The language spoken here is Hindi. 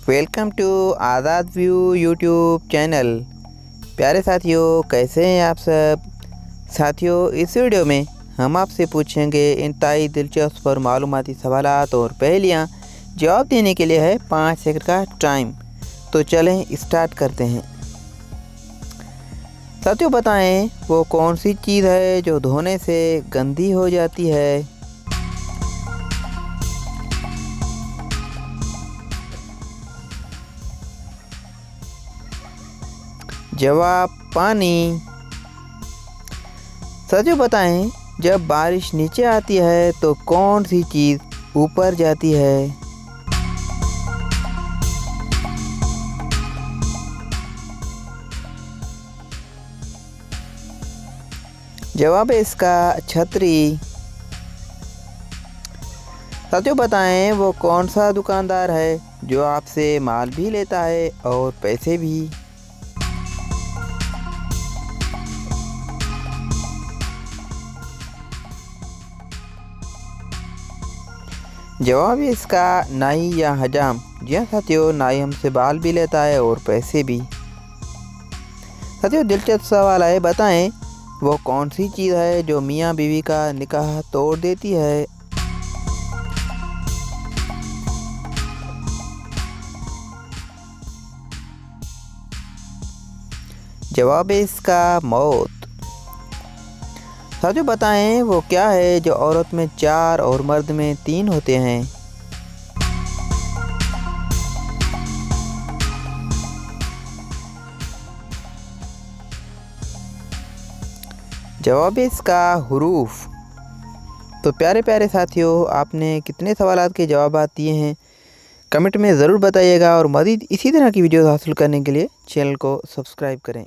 Welcome to Azad view YouTube channel. प्यारे साथियों, कैसे हैं आप सब। साथियों, इस वीडियो में हम आपसे पूछेंगे इंतहाई दिलचस्प और मालूमाती सवालात और पहेलियाँ। जवाब देने के लिए है 5 सेकंड का टाइम। तो चलें स्टार्ट करते हैं। साथियों, बताएं वो कौन सी चीज़ है जो धोने से गंदी हो जाती है। जवाब पानी। साथियों, बताएं जब बारिश नीचे आती है तो कौन सी चीज़ ऊपर जाती है। जवाब है इसका छतरी। साथियों, बताएं वो कौन सा दुकानदार है जो आपसे माल भी लेता है और पैसे भी। जवाब है इसका नाई या हजाम। जी हाँ साथियों, नाई हमसे बाल भी लेता है और पैसे भी। साथियों, दिलचस्प सवाल है, बताएं वो कौन सी चीज़ है जो मियाँ बीवी का निकाह तोड़ देती है। जवाब है इसका मौत। साथियों, बताएं वो क्या है जो औरत में 4 और मर्द में 3 होते हैं। जवाब है इसका हुरूफ। तो प्यारे प्यारे साथियों, आपने कितने सवालात के जवाब दिए हैं कमेंट में ज़रूर बताइएगा और मज़ीद इसी तरह की वीडियो हासिल करने के लिए चैनल को सब्सक्राइब करें।